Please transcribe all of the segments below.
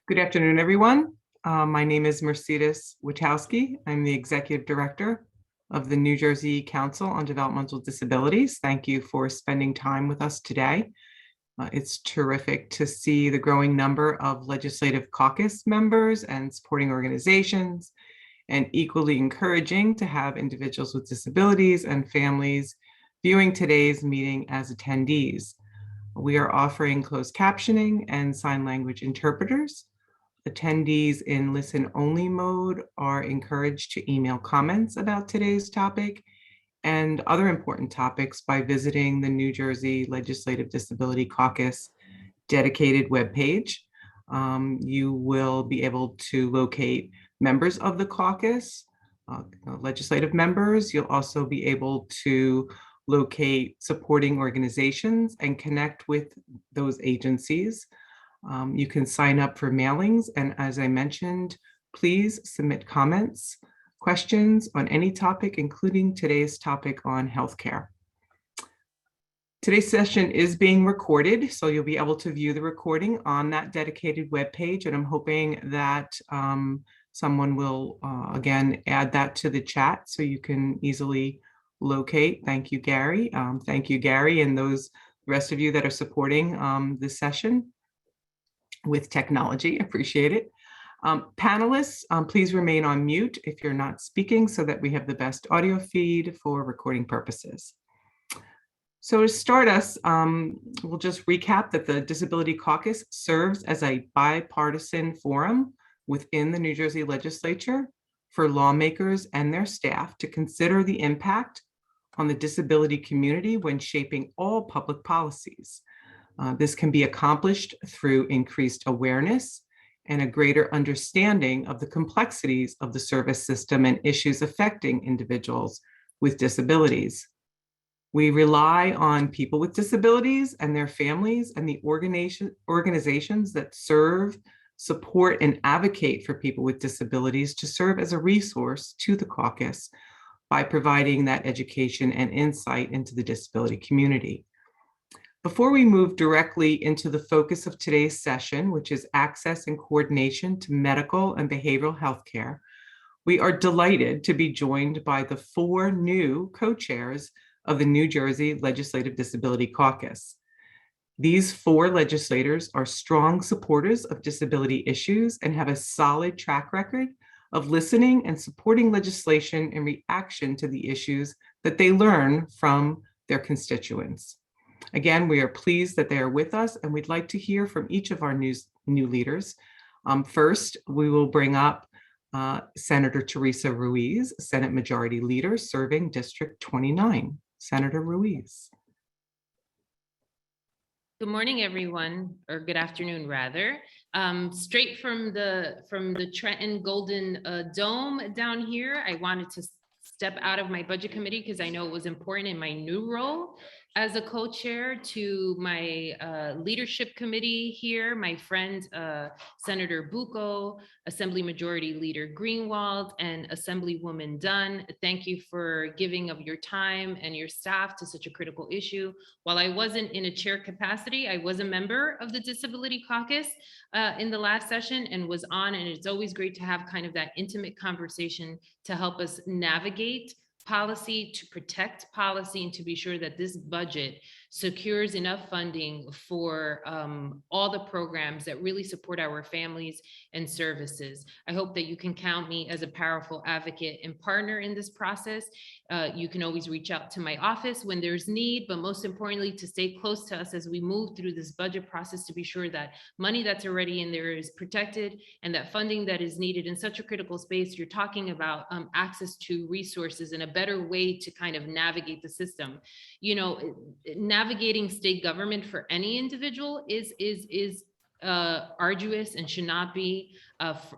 Good afternoon, everyone. My name is Mercedes Wachowski. I'm the Executive Director of the New Jersey Council on Developmental Disabilities. Thank you for spending time with us today. It's terrific to see the growing number of legislative caucus members and supporting organizations, and equally encouraging to have individuals with disabilities and families viewing today's meeting as attendees. We are offering closed captioning and sign language interpreters. Attendees in listen-only mode are encouraged to email comments about today's topic and other important topics by visiting the New Jersey Legislative Disability Caucus dedicated webpage. You will be able to locate members of the caucus, legislative members. You'll also be able to locate supporting organizations and connect with those agencies. You can sign up for mailings, and as I mentioned, please submit comments, questions on any topic, including today's topic on healthcare. Today's session is being recorded, so you'll be able to view the recording on that dedicated webpage, and I'm hoping that someone will, again, add that to the chat so you can easily locate. Thank you, Gary. Thank you, Gary, and those rest of you that are supporting this session with technology. Appreciate it. Panelists, please remain on mute if you're not speaking so that we have the best audio feed for recording purposes. So to start us, we'll just recap that the Disability Caucus serves as a bipartisan forum within the New Jersey legislature for lawmakers and their staff to consider the impact on the disability community when shaping all public policies. This can be accomplished through increased awareness and a greater understanding of the complexities of the service system and issues affecting individuals with disabilities. We rely on people with disabilities and their families and the organizations that serve, support, and advocate for people with disabilities to serve as a resource to the caucus by providing that education and insight into the disability community. Before we move directly into the focus of today's session, which is access and coordination to medical and behavioral health care, we are delighted to be joined by the 4 new co-chairs of the New Jersey Legislative Disability Caucus. These 4 legislators are strong supporters of disability issues and have a solid track record of listening and supporting legislation in reaction to the issues that they learn from their constituents. Again, we are pleased that they are with us, and we'd like to hear from each of our new leaders. First, we will bring up Senator Teresa Ruiz, Senate Majority Leader serving District 29. Senator Ruiz. Good morning, everyone, or good afternoon, rather. Straight from the Trenton Golden Dome down here, I wanted to step out of my budget committee because I know it was important in my new role as a co-chair to my leadership committee here, my friend Senator Bucco, Assembly Majority Leader Greenwald, and Assemblywoman Dunn. Thank you for giving of your time and your staff to such a critical issue. While I wasn't in a chair capacity, I was a member of the Disability Caucus in the last session and was on, and it's always great to have kind of that intimate conversation to help us navigate policy, to protect policy, and to be sure that this budget secures enough funding for all the programs that really support our families and services. I hope that you can count me as a powerful advocate and partner in this process. You can always reach out to my office when there's need, but most importantly, to stay close to us as we move through this budget process to be sure that money that's already in there is protected and that funding that is needed in such a critical space. You're talking about access to resources and a better way to kind of navigate the system. You know, navigating state government for any individual is arduous and should not be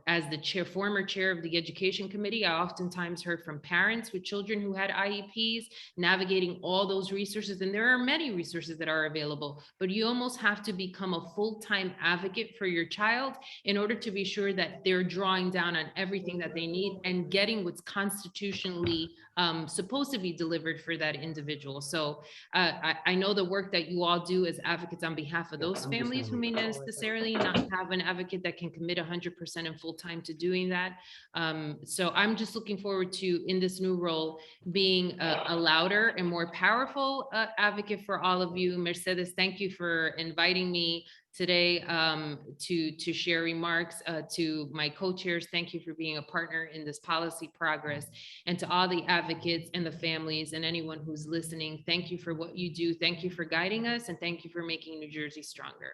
as the former chair of the education committee, I oftentimes heard from parents with children who had IEPs, navigating all those resources. And there are many resources that are available, but you almost have to become a full-time advocate for your child in order to be sure that they're drawing down on everything that they need and getting what's constitutionally supposed to be delivered for that individual. So I know the work that you all do as advocates on behalf of those families who may necessarily not have an advocate that can commit 100% and full time to doing that. So I'm just looking forward to, in this new role, being a louder and more powerful advocate for all of you. Mercedes, thank you for inviting me today to share remarks. To my co-chairs, thank you for being a partner in this policy progress. And to all the advocates and the families and anyone who's listening, thank you for what you do. Thank you for guiding us, and thank you for making New Jersey stronger.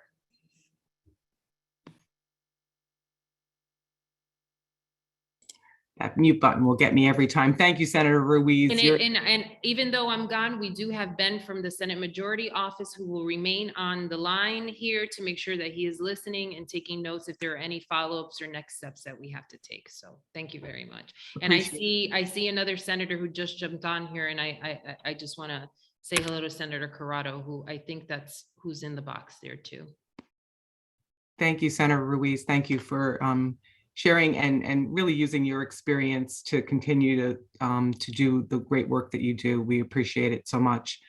That mute button will get me every time. Thank you, Senator Ruiz. And even though I'm gone, we do have Ben from the Senate Majority Office who will remain on the line here to make sure that he is listening and taking notes if there are any follow-ups or next steps that we have to take. So thank you very much. And I see another senator who just jumped on here, and I just want to say hello to Senator Corrado, who I think that's who's in the box there too. Thank you, Senator Ruiz. Thank you for sharing and really using your experience to continue to do the great work that you do. We appreciate it so much.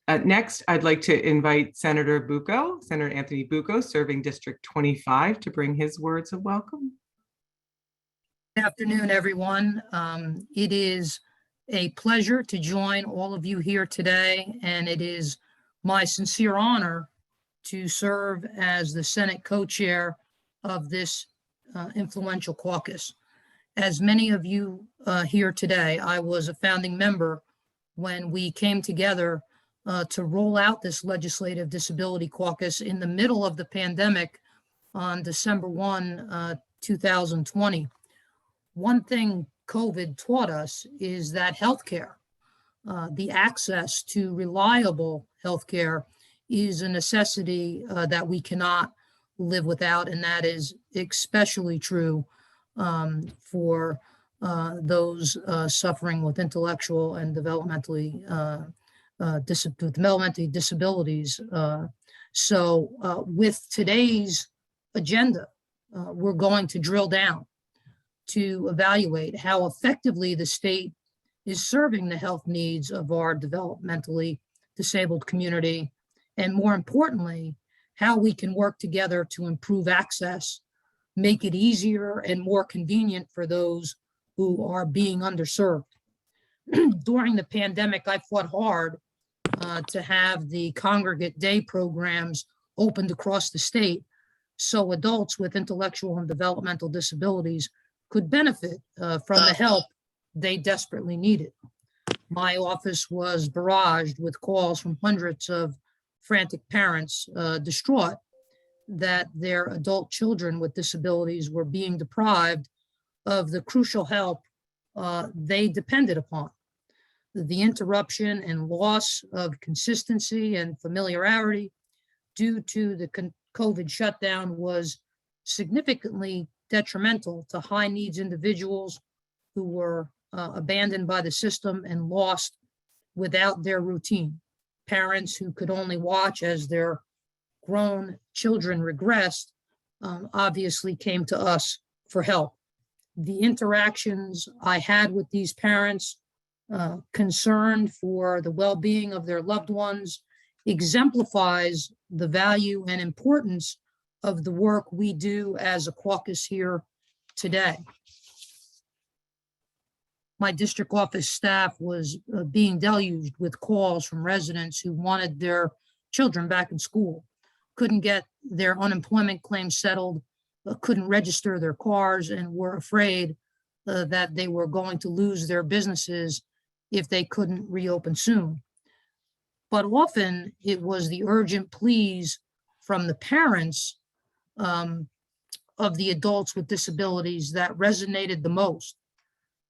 Next, I'd like to invite Senator Bucco, Senator Anthony Bucco, serving District 25, to bring his words of welcome. Good afternoon, everyone. It is a pleasure to join all of you here today, and it is my sincere honor to serve as the Senate co-chair of this influential caucus. As many of you here today, I was a founding member when we came together to roll out this legislative disability caucus in the middle of the pandemic on December 1, 2020. One thing COVID taught us is that healthcare, the access to reliable healthcare, is a necessity that we cannot live without, and that is especially true for those suffering with intellectual and developmentally disabilities. So with today's agenda, we're going to drill down to evaluate how effectively the state is serving the health needs of our developmentally disabled community, and more importantly, how we can work together to improve access, make it easier and more convenient for those who are being underserved. During the pandemic, I fought hard to have the congregate day programs opened across the state so adults with intellectual and developmental disabilities could benefit from the help they desperately needed. My office was barraged with calls from hundreds of frantic parents distraught that their adult children with disabilities were being deprived of the crucial help they depended upon. The interruption and loss of consistency and familiarity due to the COVID shutdown was significantly detrimental to high needs individuals who were abandoned by the system and lost without their routine. Parents who could only watch as their grown children regressed obviously came to us for help. The interactions I had with these parents, concerned for the well-being of their loved ones, exemplifies the value and importance of the work we do as a caucus here today. My district office staff was being deluged with calls from residents who wanted their children back in school, couldn't get their unemployment claims settled, couldn't register their cars, and were afraid that they were going to lose their businesses if they couldn't reopen soon. But often it was the urgent pleas from the parents of the adults with disabilities that resonated the most.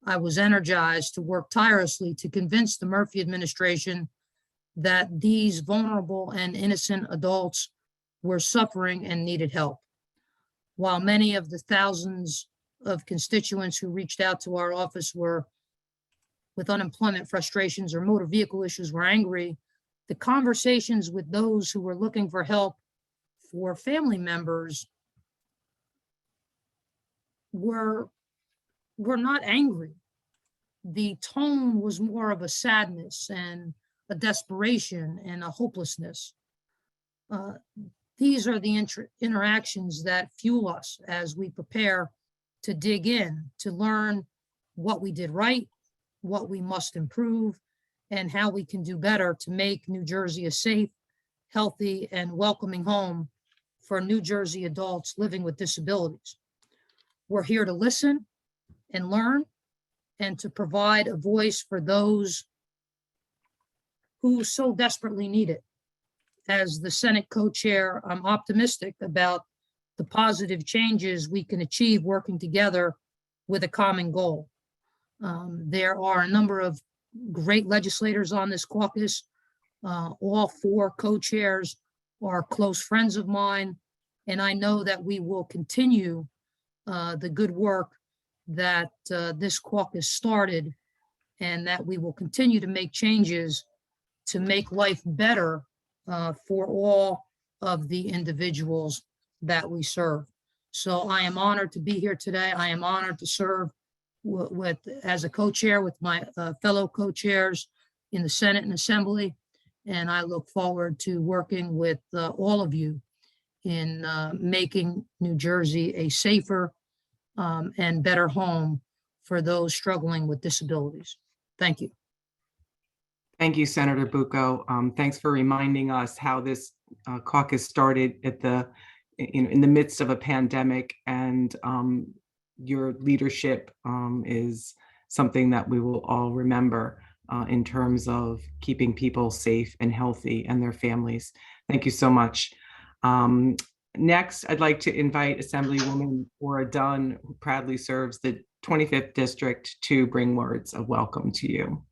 I was energized to work tirelessly to convince the Murphy administration that these vulnerable and innocent adults were suffering and needed help. while many of the thousands of constituents who reached out to our office were with unemployment frustrations or motor vehicle issues were angry, the conversations with those who were looking for help for family members were not angry. The tone was more of a sadness and a desperation and a hopelessness. These are the interactions that fuel us as we prepare to dig in, to learn what we did right, what we must improve, and how we can do better to make New Jersey a safe, healthy, and welcoming home for New Jersey adults living with disabilities. We're here to listen and learn and to provide a voice for those who so desperately need it. As the Senate co-chair, I'm optimistic about the positive changes we can achieve working together with a common goal. There are a number of great legislators on this caucus. All four co-chairs are close friends of mine, and I know that we will continue the good work that this caucus started, and that we will continue to make changes to make life better for all of the individuals that we serve. So I am honored to be here today. I am honored to serve as a co-chair with my fellow co-chairs in the Senate and Assembly. And I look forward to working with all of you in making New Jersey a safer and better home for those struggling with disabilities. Thank you. Thank you, Senator Bucco. Thanks for reminding us how this caucus started at in the midst of a pandemic, and your leadership is something that we will all remember in terms of keeping people safe and healthy and their families. Thank you so much. Next, I'd like to invite Assemblywoman Ora Dunn, who proudly serves the 25th District, to bring words of welcome to you.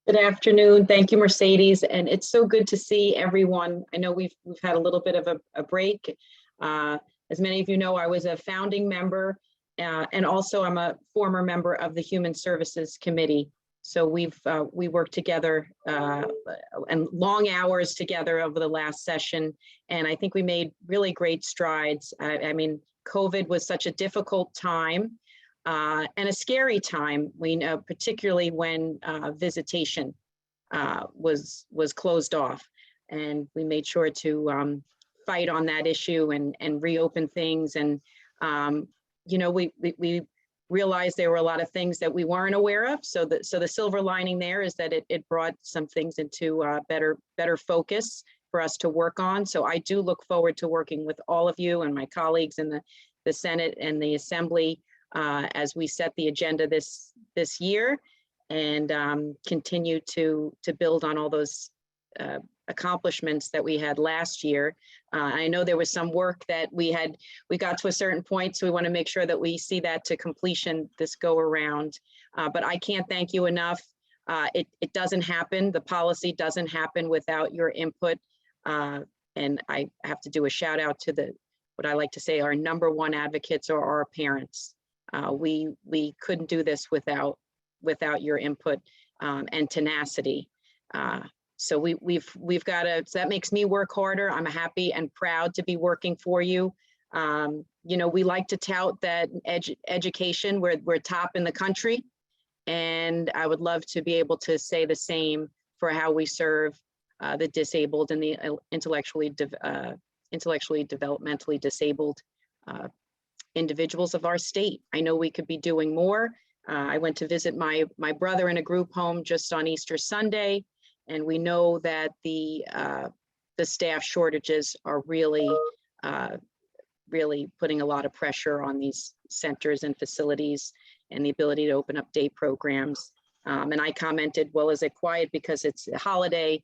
Good afternoon. Thank you, Mercedes. And it's so good to see everyone. I know we've had a little bit of a break. As many of you know, I was a founding member, and also I'm a former member of the Human Services Committee. So we worked together and long hours together over the last session. And I think we made really great strides. I mean, COVID was such a difficult time. And a scary time, we know, particularly when visitation was closed off, and we made sure to fight on that issue and reopen things. And you know, we realized there were a lot of things that we weren't aware of. So the silver lining there is that it brought some things into better focus for us to work on. So I do look forward to working with all of you and my colleagues in the Senate and the Assembly as we set the agenda this year, and continue to build on all those accomplishments that we had last year. I know there was some work that we got to a certain point, so we want to make sure that we see that to completion this go around. But I can't thank you enough. It doesn't happen. The policy doesn't happen without your input. And I have to do a shout out to what I like to say, our #1 advocates are our parents. We couldn't do this without your input and tenacity. So we've got to, so that makes me work harder. I'm happy and proud to be working for you. You know, we like to tout that education, we're top in the country. And I would love to be able to say the same for how we serve the disabled and the intellectually developmentally disabled individuals of our state. I know we could be doing more. I went to visit my brother in a group home just on Easter Sunday, and we know that the staff shortages are really putting a lot of pressure on these centers and facilities and the ability to open up day programs. And I commented, well, is it quiet because it's a holiday?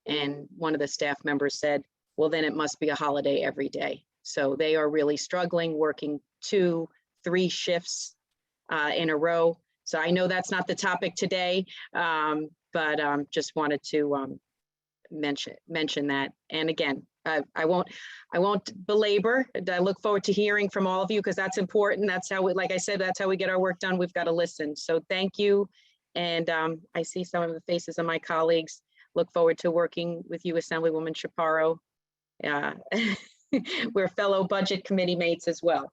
And one of the staff members said, well, then it must be a holiday every day. So they are really struggling, working 2-3 shifts in a row. So I know that's not the topic today, but just wanted to mention that. And again, I won't belabor. And I look forward to hearing from all of you because that's important. That's how we, like I said, that's how we get our work done. We've got to listen. So thank you. And I see some of the faces of my colleagues. Look forward to working with you, Assemblywoman Chaparro. We're fellow budget committee mates as well.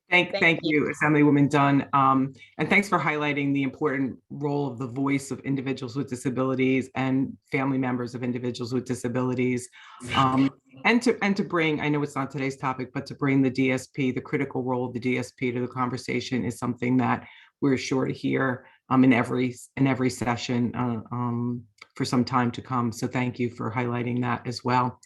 Thank you, Assemblywoman Dunn. And thanks for highlighting the important role of the voice of individuals with disabilities and family members of individuals with disabilities. And to bring, I know it's not today's topic, but to bring the DSP, the critical role of the DSP to the conversation is something that we're sure to hear in every session for some time to come. So thank you for highlighting that as well.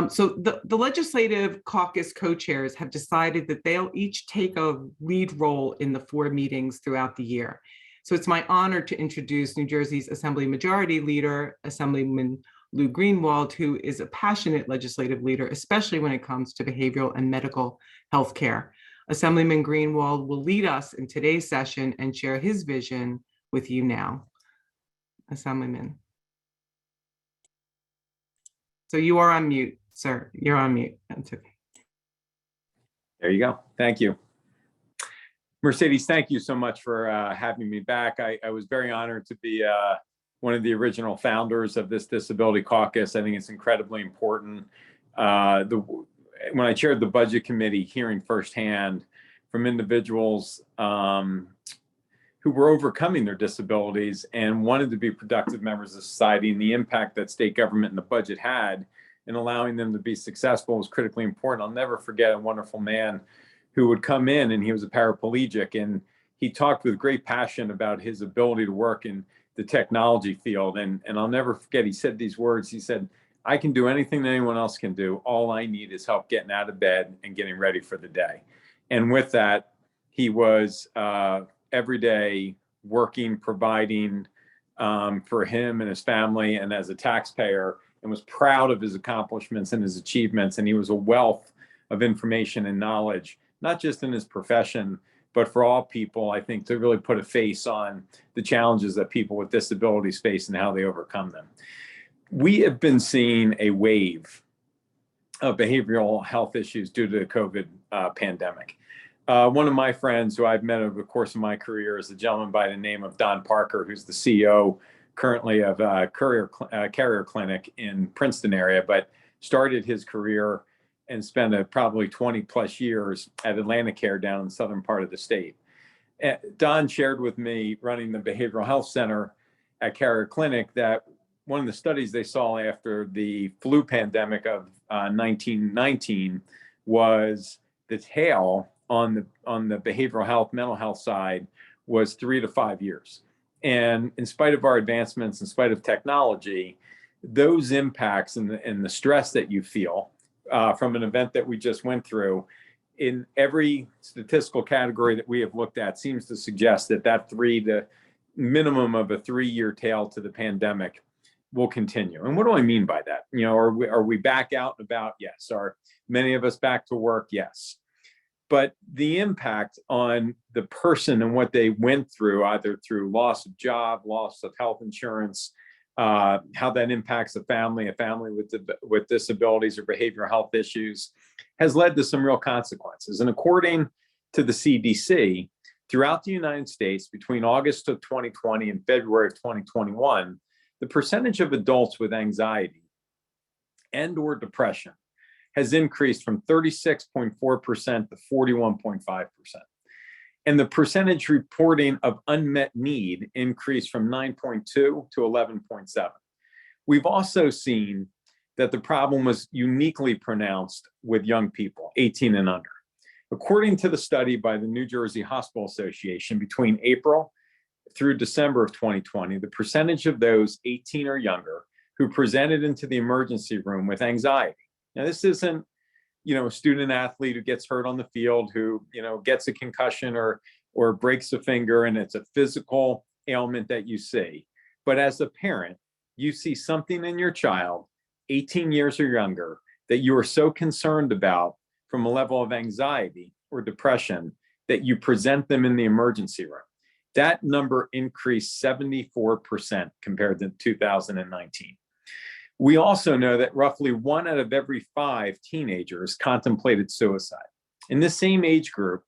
So the Legislative Caucus co-chairs have decided that they'll each take a lead role in the 4 meetings throughout the year. So it's my honor to introduce New Jersey's Assembly Majority Leader, Assemblyman Lou Greenwald, who is a passionate legislative leader, especially when it comes to behavioral and medical health care. Assemblyman Greenwald will lead us in today's session and share his vision with you now. Assemblyman. So you are on mute, sir. You're on mute. That's okay. There you go. Thank you. Mercedes, thank you so much for having me back. I was very honored to be one of the original founders of this Disability Caucus. I think it's incredibly important. When I chaired the Budget Committee, hearing firsthand from individuals who were overcoming their disabilities and wanted to be productive members of society, and the impact that state government and the budget had in allowing them to be successful was critically important. I'll never forget a wonderful man who would come in, and he was a paraplegic, and he talked with great passion about his ability to work in the technology field. And I'll never forget, he said these words. He said, "I can do anything that anyone else can do. All I need is help getting out of bed and getting ready for the day." And with that, he was every day working, providing for him and his family, and as a taxpayer, and was proud of his accomplishments and his achievements. And he was a wealth of information and knowledge, not just in his profession, but for all people, I think, to really put a face on the challenges that people with disabilities face and how they overcome them. We have been seeing a wave of behavioral health issues due to the COVID pandemic. One of my friends who I've met over the course of my career is a gentleman by the name of Don Parker, who's the CEO currently of Carrier Clinic in Princeton area, but started his career and spent probably 20 plus years at Atlantic Care down in the southern part of the state. Don shared with me, running the behavioral health center at Carrier Clinic, that one of the studies they saw after the flu pandemic of 1919 was the tail on the behavioral health, mental health side was 3 to 5 years. And in spite of our advancements, in spite of technology, those impacts and the stress that you feel from an event that we just went through, in every statistical category that we have looked at, seems to suggest that the minimum of a 3-year tail to the pandemic will continue. And what do I mean by that? You know, are we back out and about? Yes. Are many of us back to work? Yes. But the impact on the person and what they went through, either through loss of job, loss of health insurance, how that impacts a family with disabilities or behavioral health issues, has led to some real consequences. And according to the CDC, throughout the United States, between August of 2020 and February of 2021, the percentage of adults with anxiety and or depression has increased from 36.4% to 41.5%. And the percentage reporting of unmet need increased from 9.2 to 11.7. We've also seen that the problem was uniquely pronounced with young people, 18 and under. According to the study by the New Jersey Hospital Association, between April through December of 2020, the percentage of those 18 or younger who presented into the emergency room with anxiety. Now, this isn't, a student athlete who gets hurt on the field, who, gets a concussion or breaks a finger, and it's a physical ailment that you see. But as a parent, you see something in your child, 18 years or younger, that you are so concerned about from a level of anxiety or depression that you present them in the emergency room. That number increased 74% compared to 2019. We also know that roughly 1 out of every 5 teenagers contemplated suicide. In this same age group,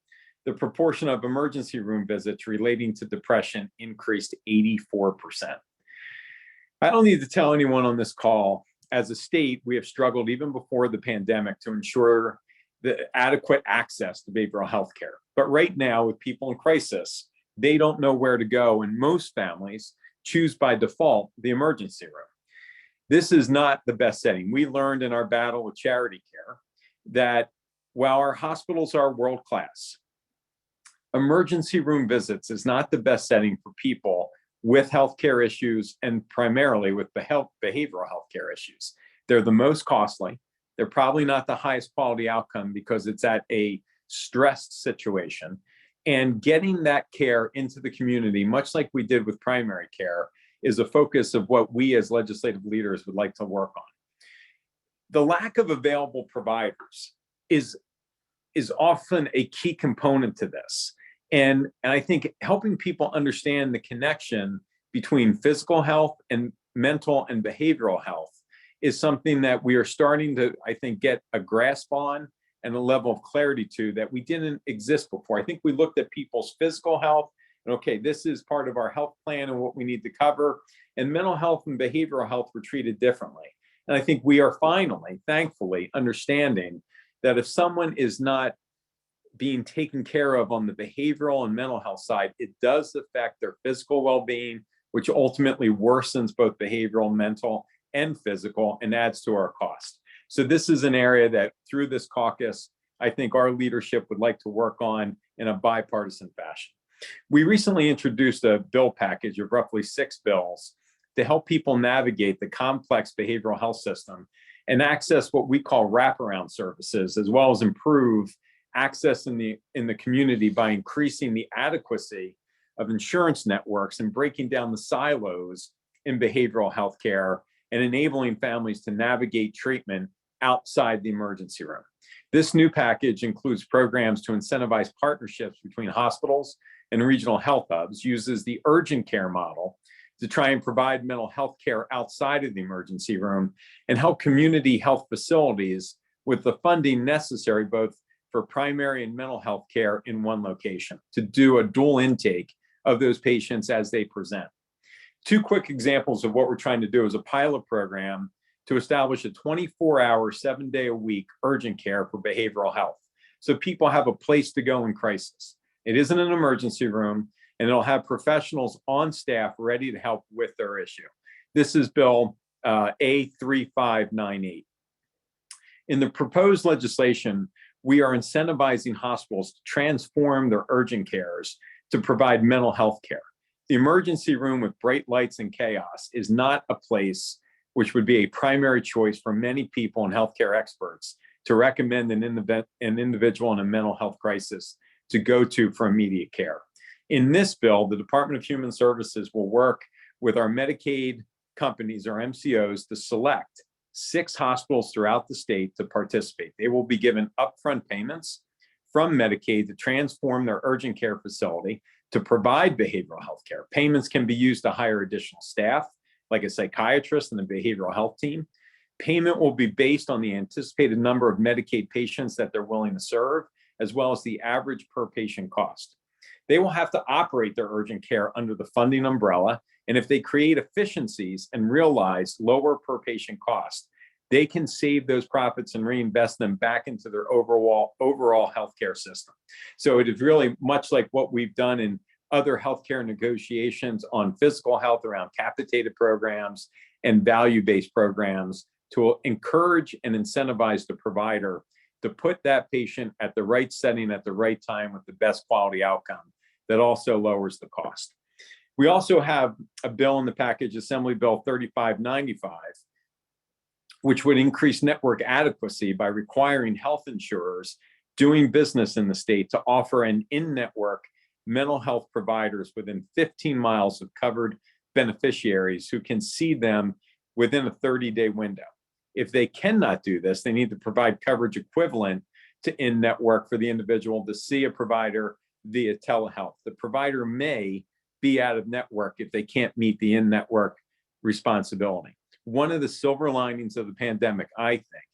the proportion of emergency room visits relating to depression increased 84%. I don't need to tell anyone on this call, as a state, we have struggled even before the pandemic to ensure the adequate access to behavioral health care. But right now, with people in crisis, they don't know where to go, and most families choose by default the emergency room. This is not the best setting. We learned in our battle with charity care that while our hospitals are world-class, emergency room visits is not the best setting for people with healthcare issues and primarily with behavioral healthcare issues. They're the most costly. They're probably not the highest quality outcome because it's at a stressed situation. And getting that care into the community, much like we did with primary care, is a focus of what we as legislative leaders would like to work on. The lack of available providers is often a key component to this. And I think helping people understand the connection between physical health and mental and behavioral health is something that we are starting to, I think, get a grasp on and a level of clarity to that we didn't exist before. I think we looked at people's physical health and, okay, this is part of our health plan and what we need to cover. And mental health and behavioral health were treated differently. And I think we are finally, thankfully, understanding that if someone is not being taken care of on the behavioral and mental health side, it does affect their physical well-being, which ultimately worsens both behavioral, mental, and physical, and adds to our cost. So this is an area that through this caucus, I think our leadership would like to work on in a bipartisan fashion. We recently introduced a bill package of roughly 6 bills to help people navigate the complex behavioral health system and access what we call wraparound services, as well as improve access in the community by increasing the adequacy of insurance networks and breaking down the silos in behavioral health care and enabling families to navigate treatment outside the emergency room. This new package includes programs to incentivize partnerships between hospitals and regional health hubs, uses the urgent care model to try and provide mental health care outside of the emergency room, and help community health facilities with the funding necessary both for primary and mental health care in one location to do a dual intake of those patients as they present. 2 quick examples of what we're trying to do is a pilot program to establish a 24-hour, 7-day-a-week urgent care for behavioral health. So people have a place to go in crisis. It isn't an emergency room, and it'll have professionals on staff ready to help with their issue. This is Bill A3598. In the proposed legislation, we are incentivizing hospitals to transform their urgent cares to provide mental health care. The emergency room with bright lights and chaos is not a place which would be a primary choice for many people and healthcare experts to recommend an individual in a mental health crisis to go to for immediate care. In this bill, the Department of Human Services will work with our Medicaid companies, or MCOs, to select 6 hospitals throughout the state to participate. They will be given upfront payments from Medicaid to transform their urgent care facility to provide behavioral health care. Payments can be used to hire additional staff, like a psychiatrist and a behavioral health team. Payment will be based on the anticipated number of Medicaid patients that they're willing to serve, as well as the average per patient cost. They will have to operate their urgent care under the funding umbrella, and if they create efficiencies and realize lower per patient cost, they can save those profits and reinvest them back into their overall healthcare system. So it is really much like what we've done in other healthcare negotiations on physical health around capitated programs and value-based programs to encourage and incentivize the provider to put that patient at the right setting at the right time with the best quality outcome that also lowers the cost. We also have a bill in the package, Assembly Bill 3595, which would increase network adequacy by requiring health insurers doing business in the state to offer an in-network mental health providers within 15 miles of covered beneficiaries who can see them within a 30-day window. If they cannot do this, they need to provide coverage equivalent to in-network for the individual to see a provider via telehealth. The provider may be out of network if they can't meet the in-network responsibility. One of the silver linings of the pandemic, I think,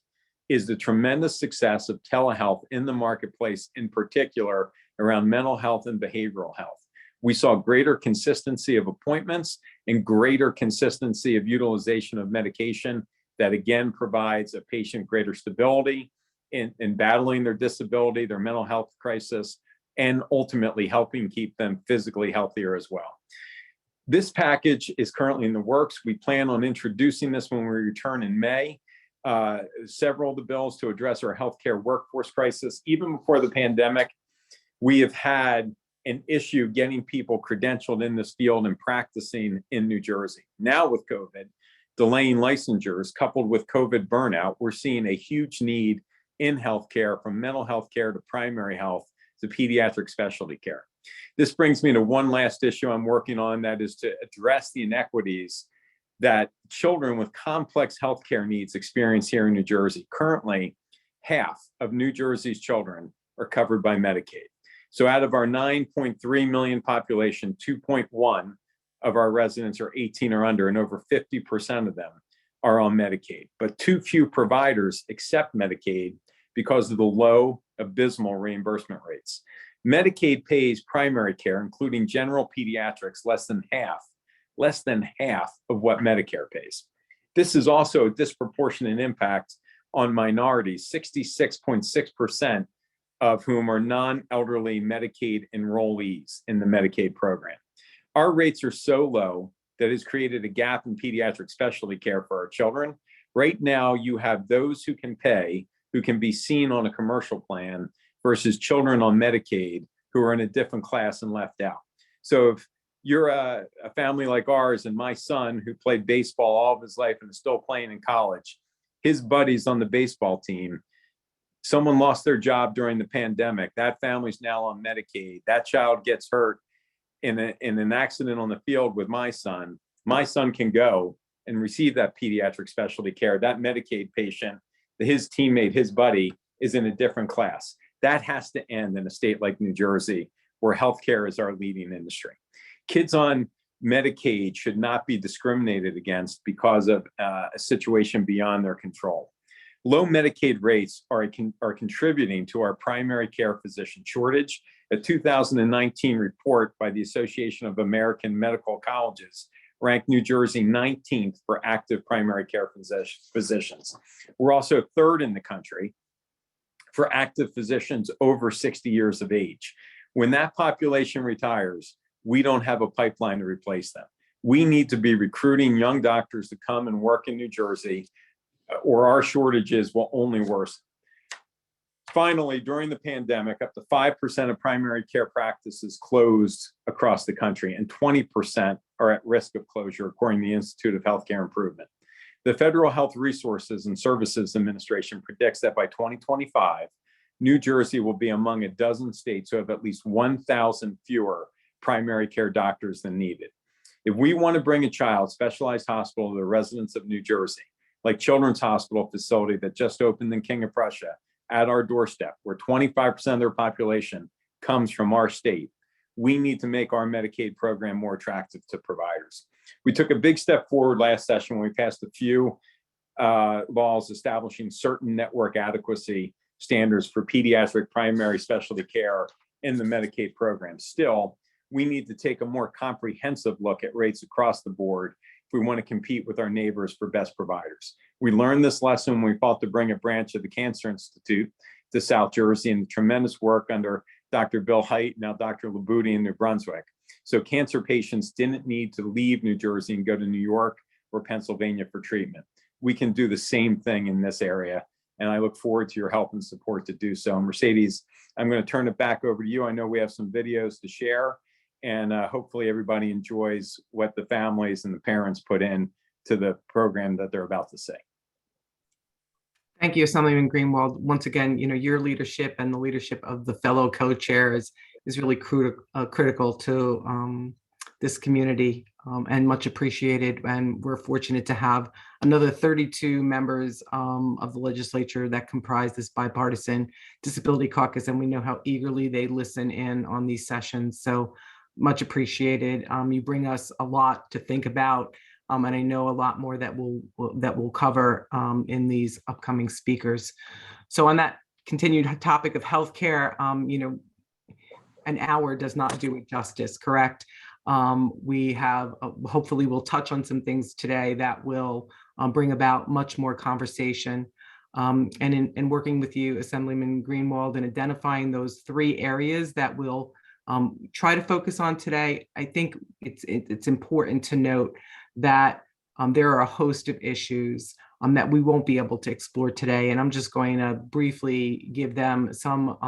is the tremendous success of telehealth in the marketplace, in particular around mental health and behavioral health. We saw greater consistency of appointments and greater consistency of utilization of medication that again provides a patient greater stability in battling their disability, their mental health crisis, and ultimately helping keep them physically healthier as well. This package is currently in the works. We plan on introducing this when we return in May. Several of the bills to address our healthcare workforce crisis. Even before the pandemic, we have had an issue getting people credentialed in this field and practicing in New Jersey. Now with COVID, delaying licensures coupled with COVID burnout, we're seeing a huge need in healthcare, from mental health care to primary health to pediatric specialty care. This brings me to one last issue I'm working on, that is to address the inequities that children with complex healthcare needs experience here in New Jersey. Currently, half of New Jersey's children are covered by Medicaid. So out of our 9.3 million population, 2.1 of our residents are 18 or under, and over 50% of them are on Medicaid. But too few providers accept Medicaid because of the low, abysmal reimbursement rates. Medicaid pays primary care, including general pediatrics, less than half of what Medicare pays. This is also a disproportionate impact on minorities, 66.6% of whom are non-elderly Medicaid enrollees in the Medicaid program. Our rates are so low that has created a gap in pediatric specialty care for our children. Right now, you have those who can pay, who can be seen on a commercial plan, versus children on Medicaid who are in a different class and left out. So if you're a family like ours, and my son, who played baseball all of his life and is still playing in college, his buddies on the baseball team, someone lost their job during the pandemic, that family's now on Medicaid, that child gets hurt in an accident on the field with my son can go and receive that pediatric specialty care. That Medicaid patient, his teammate, his buddy, is in a different class. That has to end in a state like New Jersey, where healthcare is our leading industry. Kids on Medicaid should not be discriminated against because of a situation beyond their control. Low Medicaid rates are contributing to our primary care physician shortage. A 2019 report by the Association of American Medical Colleges ranked New Jersey 19th for active primary care physicians. We're also third in the country for active physicians over 60 years of age. When that population retires, we don't have a pipeline to replace them. We need to be recruiting young doctors to come and work in New Jersey, or our shortages will only worsen. Finally, during the pandemic, up to 5% of primary care practices closed across the country, and 20% are at risk of closure, according to the Institute of Healthcare Improvement. The Federal Health Resources and Services Administration predicts that by 2025, New Jersey will be among a dozen states who have at least 1,000 fewer primary care doctors than needed. If we want to bring a child specialized hospital to the residents of New Jersey, like Children's Hospital facility that just opened in King of Prussia at our doorstep, where 25% of their population comes from our state, we need to make our Medicaid program more attractive to providers. We took a big step forward last session when we passed a few laws establishing certain network adequacy standards for pediatric primary specialty care in the Medicaid program. Still, we need to take a more comprehensive look at rates across the board if we want to compete with our neighbors for best providers. We learned this lesson when we fought to bring a branch of the Cancer Institute to South Jersey, and tremendous work under Dr. Bill Haidt, now Dr. Labouty in New Brunswick. So cancer patients didn't need to leave New Jersey and go to New York or Pennsylvania for treatment. We can do the same thing in this area, and I look forward to your help and support to do so. Mercedes, I'm going to turn it back over to you. I know we have some videos to share, and hopefully everybody enjoys what the families and the parents put in to the program that they're about to see. Thank you, Assemblyman Greenwald. Once again, your leadership and the leadership of the fellow co-chairs is really critical to this community, and much appreciated. And we're fortunate to have another 32 members of the legislature that comprise this bipartisan disability caucus, and we know how eagerly they listen in on these sessions. So much appreciated. You bring us a lot to think about And I know a lot more that we'll cover in these upcoming speakers. So on that continued topic of healthcare, an hour does not do it justice, correct? We have, hopefully we'll touch on some things today that will bring about much more conversation. And in working with you, Assemblyman Greenwald, and identifying those 3 areas that we'll try to focus on today, I think it's important to note that there are a host of issues that we won't be able to explore today. And I'm just going to briefly give them some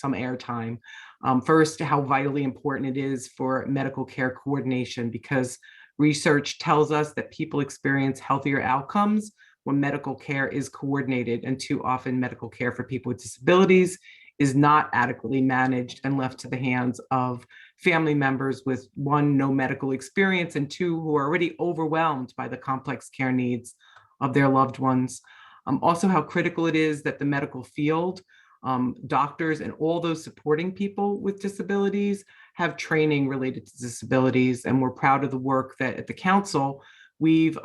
airtime. First, how vitally important it is for medical care coordination, because research tells us that people experience healthier outcomes when medical care is coordinated, and too often medical care for people with disabilities is not adequately managed and left to the hands of family members with 1, no medical experience, and 2, who are already overwhelmed by the complex care needs of their loved ones. Also, how critical it is that the medical field, doctors, and all those supporting people with disabilities have training related to disabilities. And we're proud of the work that at the council, we've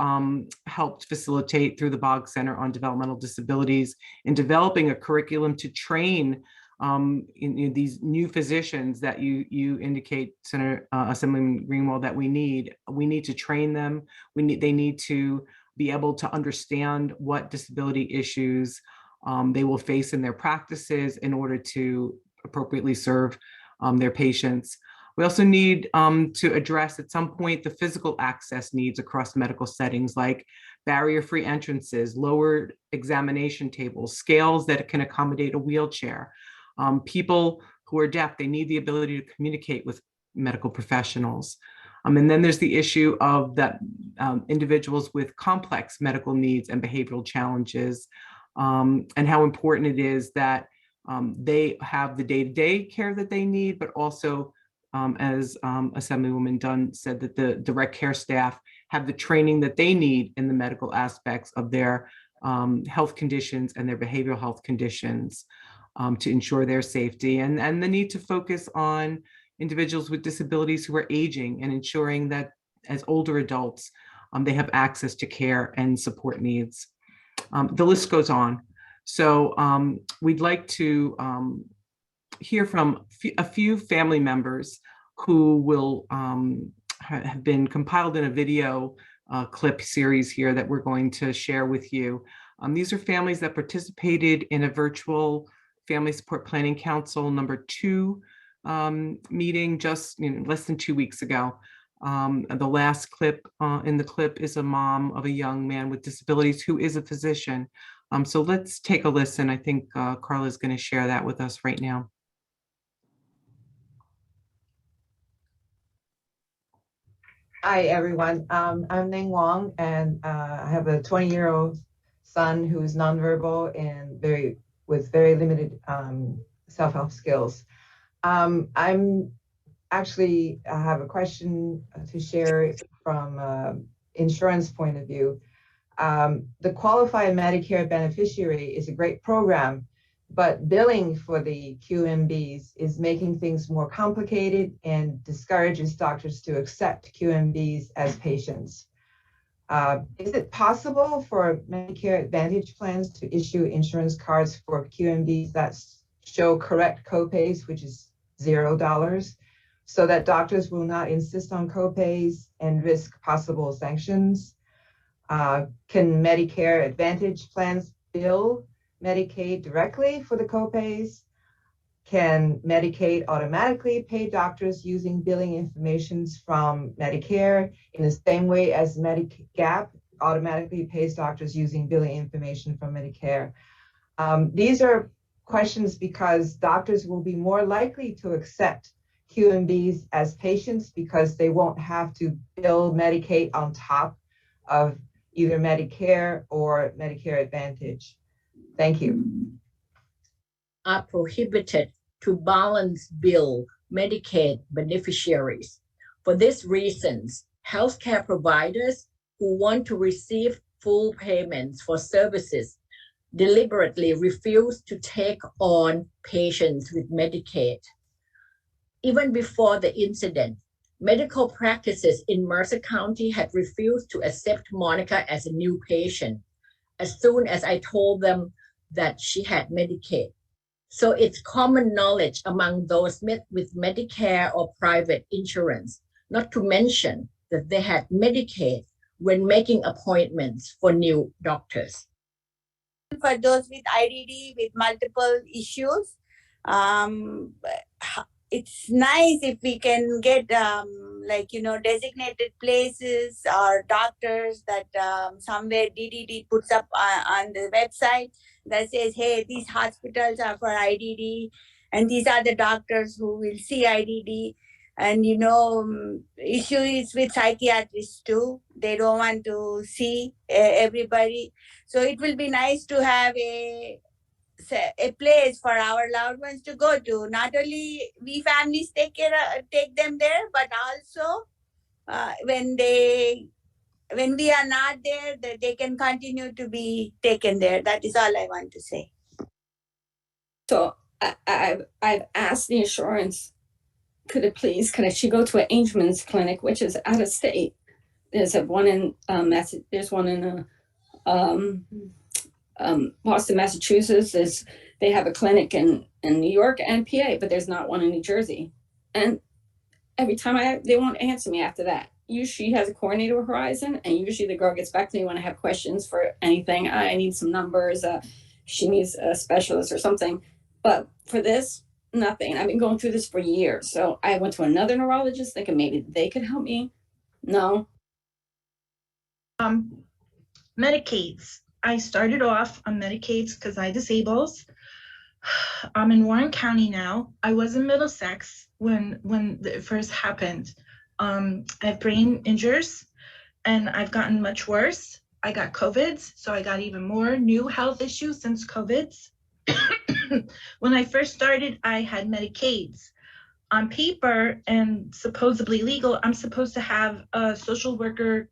helped facilitate through the Boggs Center on Developmental Disabilities in developing a curriculum to train in these new physicians that you indicate, Senator Assemblyman Greenwald, that we need. We need to train them. They need to be able to understand what disability issues they will face in their practices in order to appropriately serve their patients. We also need to address at some point the physical access needs across medical settings, like barrier-free entrances, lowered examination tables, scales that can accommodate a wheelchair. People who are deaf, they need the ability to communicate with medical professionals. And then there's the issue of that individuals with complex medical needs and behavioral challenges, and how important it is that they have the day-to-day care that they need, but also, as Assemblywoman Dunn said, that the direct care staff have the training that they need in the medical aspects of their health conditions and their behavioral health conditions to ensure their safety, and the need to focus on individuals with disabilities who are aging and ensuring that as older adults, they have access to care and support needs. The list goes on. So we'd like to hear from a few family members who will have been compiled in a video clip series here that we're going to share with you. These are families that participated in a virtual Family Support Planning Council number 2 meeting just less than 2 weeks ago. The last clip in the clip is a mom of a young man with disabilities who is a physician. So let's take a listen. I think Carla is going to share that with us right now. Hi, everyone. I'm Ning Wong, and I have a 20-year-old son who's nonverbal and with very limited self-help skills. I have a question to share from insurance point of view. The Qualified Medicare Beneficiary is a great program, but billing for the QMBs is making things more complicated and discourages doctors to accept QMBs as patients. Is it possible for Medicare Advantage plans to issue insurance cards for QMBs that show correct copays, which is $0, so that doctors will not insist on copays and risk possible sanctions? Can Medicare Advantage plans bill Medicaid directly for the copays? Can Medicaid automatically pay doctors using billing information from Medicare in the same way as Medigap automatically pays doctors using billing information from Medicare? These are questions because doctors will be more likely to accept QMBs as patients because they won't have to bill Medicaid on top of either Medicare or Medicare Advantage. Thank you. Are prohibited to balance bill Medicaid beneficiaries. For these reasons, healthcare providers who want to receive full payments for services deliberately refuse to take on patients with Medicaid. Even before the incident, medical practices in Mercer County had refused to accept Monica as a new patient as soon as I told them that she had Medicaid. So it's common knowledge among those with Medicare or private insurance, not to mention that they had Medicaid when making appointments for new doctors. For those with IDD with multiple issues, it's nice if we can get designated places or doctors that somewhere DDD puts up on the website that says, hey, these hospitals are for IDD and these are the doctors who will see IDD. And issue is with psychiatrists too. They don't want to see everybody. So it will be nice to have a place for our loved ones to go to. Not only we families take them there, but also when we are not there, that they can continue to be taken there. That is all I want to say. So I've asked the insurance, could she go to an Angelman's clinic, which is out of state. There's one in Boston, Massachusetts. They have a clinic in New York and PA, but there's not one in New Jersey. And every time they won't answer me after that. Usually she has a coordinator with Horizon, and usually the girl gets back to me when I have questions for anything. I need some numbers. She needs a specialist or something. But for this, nothing. I've been going through this for years. So I went to another neurologist thinking maybe they could help me. No. Medicaids. I started off on Medicaids because I disabled. I'm in Warren County now. I was in Middlesex when it first happened. I have brain injuries and I've gotten much worse. I got COVID, so I got even more new health issues since COVID. When I first started, I had Medicaids. On paper and supposedly legal, I'm supposed to have a social worker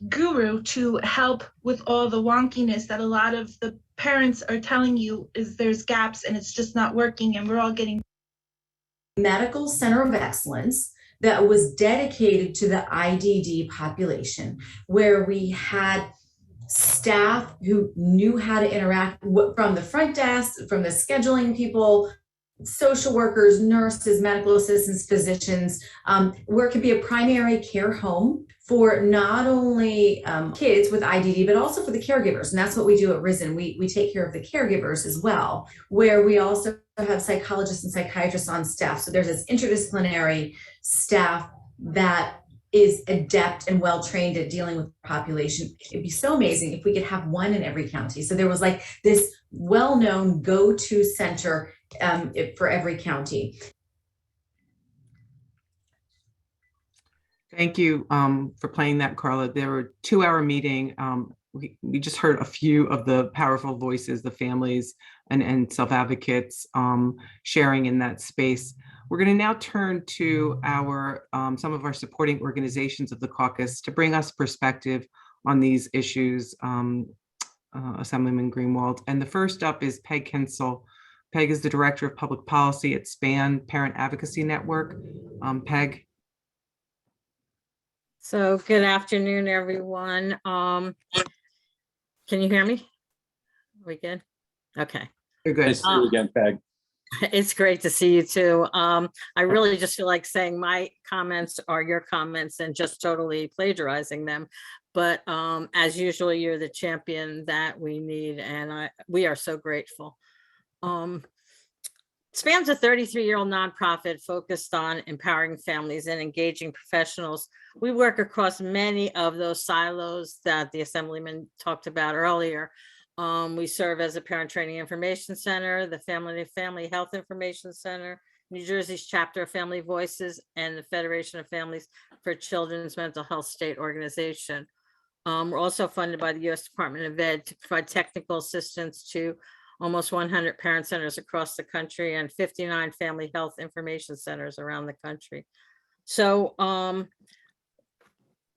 guru to help with all the wonkiness that a lot of the parents are telling you is there's gaps and it's just not working and we're all getting. Medical Center of Excellence that was dedicated to the IDD population, where we had staff who knew how to interact from the front desk, from the scheduling people, social workers, nurses, medical assistants, physicians, where it could be a primary care home for not only kids with IDD, but also for the caregivers. And that's what we do at Risen. We take care of the caregivers as well, where we also have psychologists and psychiatrists on staff. So there's this interdisciplinary staff that is adept and well-trained at dealing with the population. It'd be so amazing if we could have one in every county. So there was like this well-known go-to center for every county. Thank you for playing that, Carla. There were a 2-hour meeting. We just heard a few of the powerful voices, the families and self-advocates sharing in that space. We're going to now turn to our some of our supporting organizations of the caucus to bring us perspective on these issues, Assemblyman Greenwald. And the first up is Peg Kinsel. Peg is the Director of Public Policy at SPAN Parent Advocacy Network. Peg. So good afternoon, everyone. Can you hear me? Are we good? Okay. You're good. Nice to see you again, Peg. It's great to see you too. I really just feel like saying my comments are your comments and just totally plagiarizing them. But as usual, you're the champion that we need, and we are so grateful. SPAN's a 33-year-old nonprofit focused on empowering families and engaging professionals. We work across many of those silos that the Assemblyman talked about earlier. We serve as a Parent Training Information Center, the Family Health Information Center, New Jersey's chapter of Family Voices, and the Federation of Families for Children's Mental Health State Organization. We're also funded by the U.S. Department of Ed to provide technical assistance to almost 100 parent centers across the country and 59 family health information centers around the country. So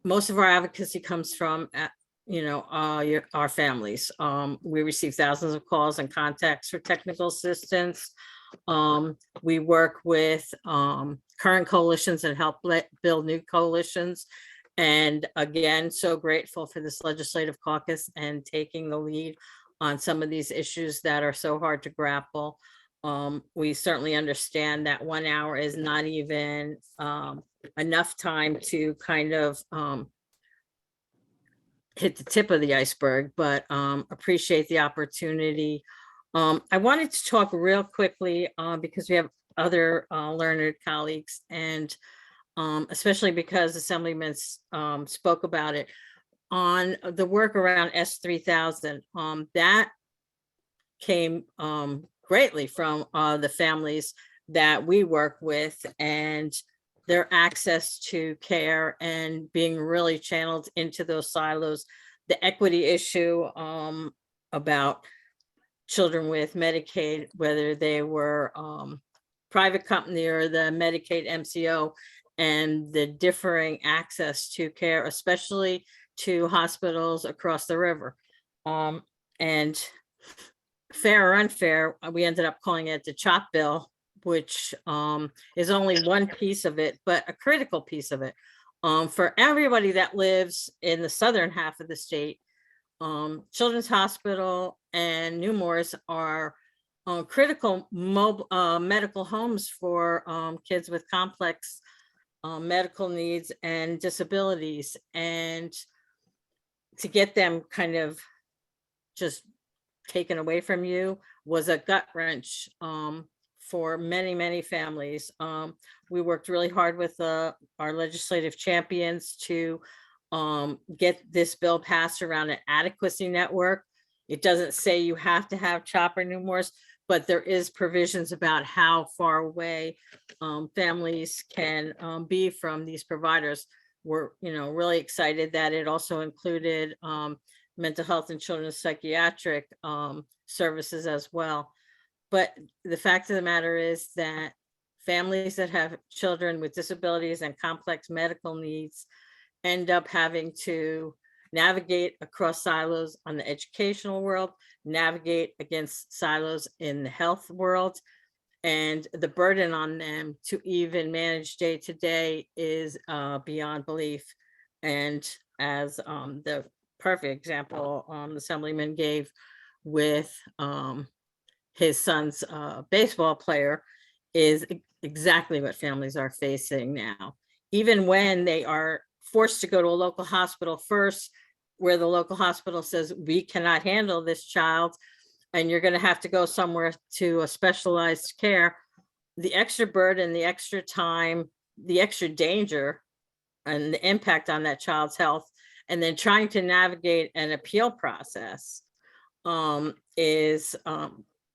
most of our advocacy comes from our families. We receive thousands of calls and contacts for technical assistance. We work with current coalitions and help build new coalitions. And again, so grateful for this legislative caucus and taking the lead on some of these issues that are so hard to grapple. We certainly understand that 1 hour is not even enough time to kind of hit the tip of the iceberg, but appreciate the opportunity. I wanted to talk real quickly because we have other learned colleagues, and especially because Assemblyman spoke about it, on the work around S3000. That came greatly from the families that we work with, and their access to care and being really channeled into those silos. The equity issue about children with Medicaid, whether they were private company or the Medicaid MCO, and the differing access to care, especially to hospitals across the river. And fair or unfair, we ended up calling it the CHOP bill, which is only one piece of it, but a critical piece of it. For everybody that lives in the southern half of the state, Children's Hospital and Nemours are critical medical homes for kids with complex medical needs and disabilities. And to get them kind of just taken away from you was a gut wrench for many, many families. We worked really hard with our legislative champions to get this bill passed around an adequacy network. It doesn't say you have to have CHOP or Nemours, but there is provisions about how far away families can be from these providers. We're really excited that it also included mental health and children's psychiatric services as well. But the fact of the matter is that families that have children with disabilities and complex medical needs end up having to navigate across silos on the educational world, navigate against silos in the health world, and the burden on them to even manage day to day is beyond belief. And as the perfect example the Assemblyman gave with his son's baseball player is exactly what families are facing now. Even when they are forced to go to a local hospital first, where the local hospital says, we cannot handle this child, and you're going to have to go somewhere to a specialized care, the extra burden, the extra time, the extra danger, and the impact on that child's health, and then trying to navigate an appeal process is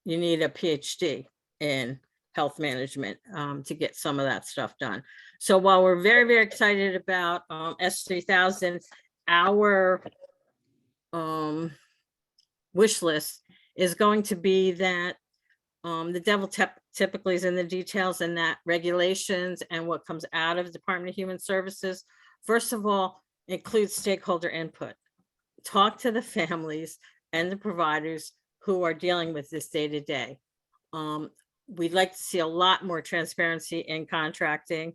you need a PhD in health management to get some of that stuff done. So while we're very, very excited about S3000, our wish list is going to be that the devil typically is in the details, and that regulations and what comes out of the Department of Human Services, first of all, include stakeholder input. Talk to the families and the providers who are dealing with this day to day. We'd like to see a lot more transparency in contracting.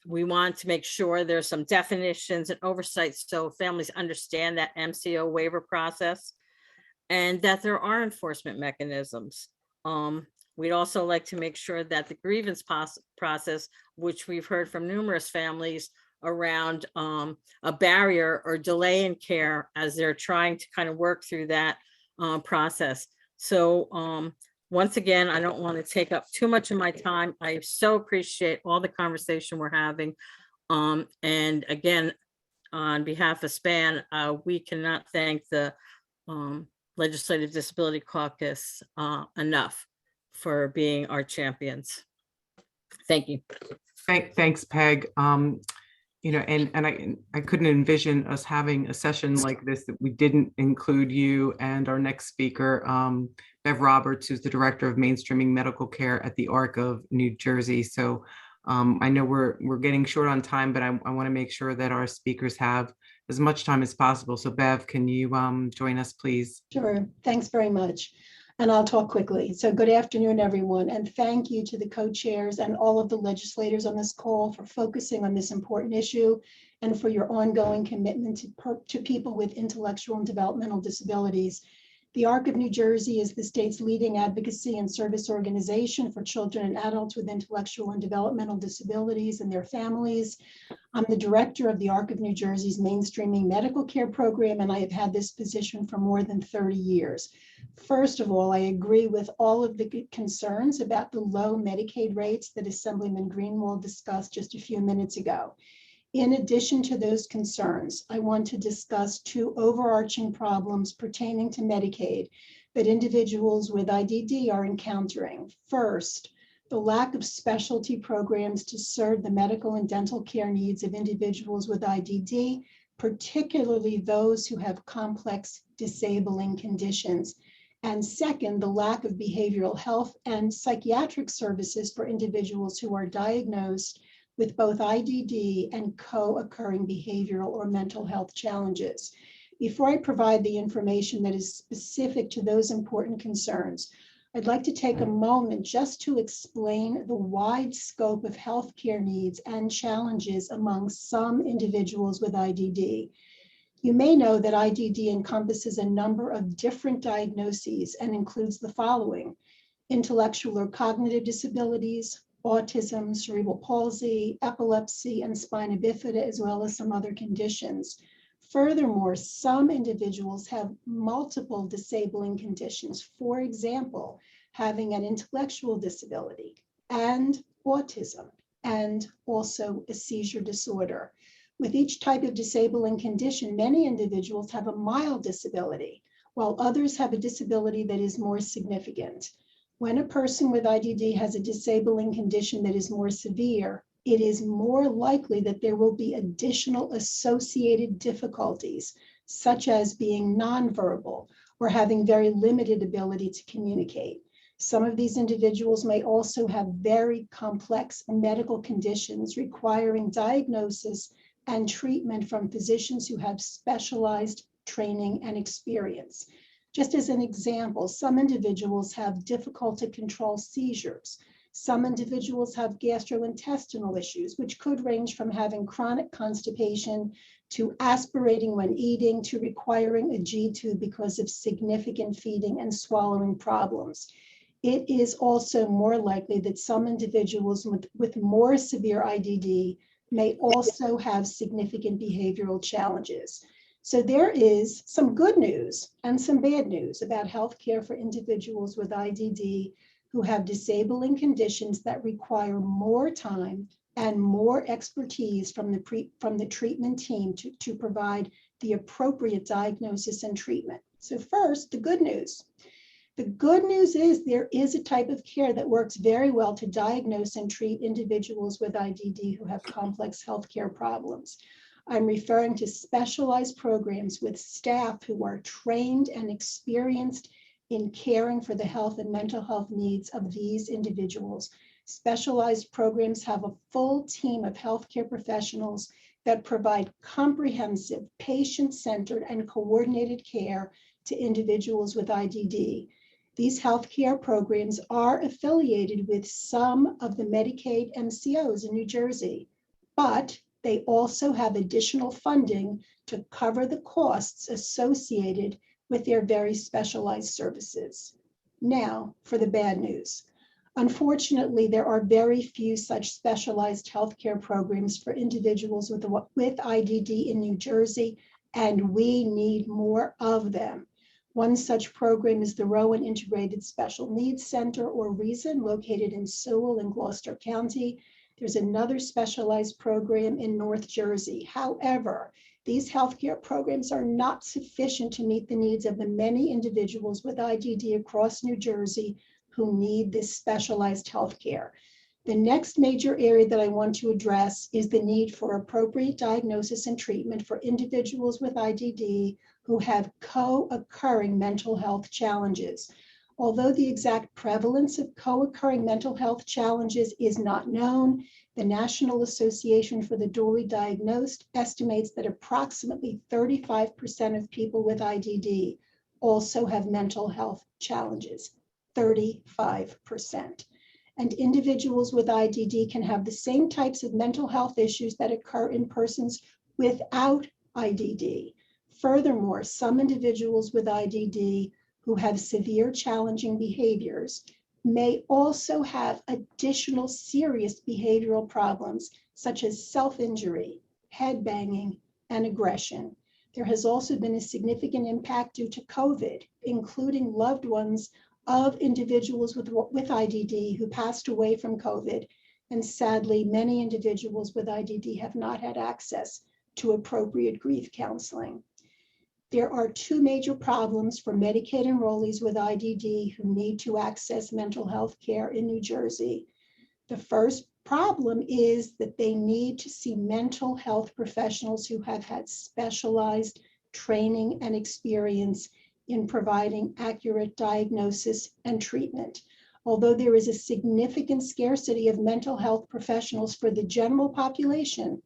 We want to make sure there's some definitions and oversight so families understand that MCO waiver process, and that there are enforcement mechanisms. We'd also like to make sure that the grievance process, which we've heard from numerous families around a barrier or delay in care as they're trying to kind of work through that process. So once again, I don't want to take up too much of my time. I so appreciate all the conversation we're having. And again, on behalf of SPAN, we cannot thank the Legislative Disability Caucus enough for being our champions. Thank you. Thanks, Peg. And I couldn't envision us having a session like this that we didn't include you and our next speaker, Bev Roberts, who's the Director of Mainstreaming Medical Care at the ARC of New Jersey. So I know we're getting short on time, but I want to make sure that our speakers have as much time as possible. So Bev, can you join us, please? Sure. Thanks very much. And I'll talk quickly. So good afternoon, everyone. And thank you to the co-chairs and all of the legislators on this call for focusing on this important issue and for your ongoing commitment to people with intellectual and developmental disabilities. The ARC of New Jersey is the state's leading advocacy and service organization for children and adults with intellectual and developmental disabilities and their families. I'm the director of the ARC of New Jersey's mainstreaming medical care program, and I have had this position for more than 30 years. First of all, I agree with all of the concerns about the low Medicaid rates that Assemblyman Greenwald discussed just a few minutes ago. In addition to those concerns, I want to discuss two overarching problems pertaining to Medicaid that individuals with IDD are encountering. First, the lack of specialty programs to serve the medical and dental care needs of individuals with IDD, particularly those who have complex disabling conditions. And second, the lack of behavioral health and psychiatric services for individuals who are diagnosed with both IDD and co-occurring behavioral or mental health challenges. Before I provide the information that is specific to those important concerns, I'd like to take a moment just to explain the wide scope of healthcare needs and challenges among some individuals with IDD. You may know that IDD encompasses a number of different diagnoses and includes the following: intellectual or cognitive disabilities, autism, cerebral palsy, epilepsy, and spina bifida, as well as some other conditions. Furthermore, some individuals have multiple disabling conditions, for example, having an intellectual disability and autism, and also a seizure disorder. With each type of disabling condition, many individuals have a mild disability, while others have a disability that is more significant. When a person with IDD has a disabling condition that is more severe, it is more likely that there will be additional associated difficulties, such as being nonverbal or having very limited ability to communicate. Some of these individuals may also have very complex medical conditions requiring diagnosis and treatment from physicians who have specialized training and experience. Just as an example, some individuals have difficult to control seizures. Some individuals have gastrointestinal issues, which could range from having chronic constipation to aspirating when eating to requiring a G-tube because of significant feeding and swallowing problems. It is also more likely that some individuals with more severe IDD may also have significant behavioral challenges. So there is some good news and some bad news about healthcare for individuals with IDD who have disabling conditions that require more time and more expertise from the treatment team to provide the appropriate diagnosis and treatment. So first, the good news. The good news is there is a type of care that works very well to diagnose and treat individuals with IDD who have complex healthcare problems. I'm referring to specialized programs with staff who are trained and experienced in caring for the health and mental health needs of these individuals. Specialized programs have a full team of healthcare professionals that provide comprehensive, patient-centered, and coordinated care to individuals with IDD. These healthcare programs are affiliated with some of the Medicaid MCOs in New Jersey, but they also have additional funding to cover the costs associated with their very specialized services. Now, for the bad news. Unfortunately, there are very few such specialized healthcare programs for individuals with IDD in New Jersey, and we need more of them. One such program is the Rowan Integrated Special Needs Center, or REASON, located in Sewell in Gloucester County. There's another specialized program in North Jersey. However, these healthcare programs are not sufficient to meet the needs of the many individuals with IDD across New Jersey who need this specialized healthcare. The next major area that I want to address is the need for appropriate diagnosis and treatment for individuals with IDD who have co-occurring mental health challenges. Although the exact prevalence of co-occurring mental health challenges is not known, the National Association for the Dually Diagnosed estimates that approximately 35% of people with IDD also have mental health challenges, 35%. And individuals with IDD can have the same types of mental health issues that occur in persons without IDD. Furthermore, some individuals with IDD who have severe challenging behaviors may also have additional serious behavioral problems such as self-injury, head banging, and aggression. There has also been a significant impact due to COVID, including loved ones of individuals with IDD who passed away from COVID. And sadly, many individuals with IDD have not had access to appropriate grief counseling. There are two major problems for Medicaid enrollees with IDD who need to access mental health care in New Jersey. The first problem is that they need to see mental health professionals who have had specialized training and experience in providing accurate diagnosis and treatment. Although there is a significant scarcity of mental health professionals for the general population,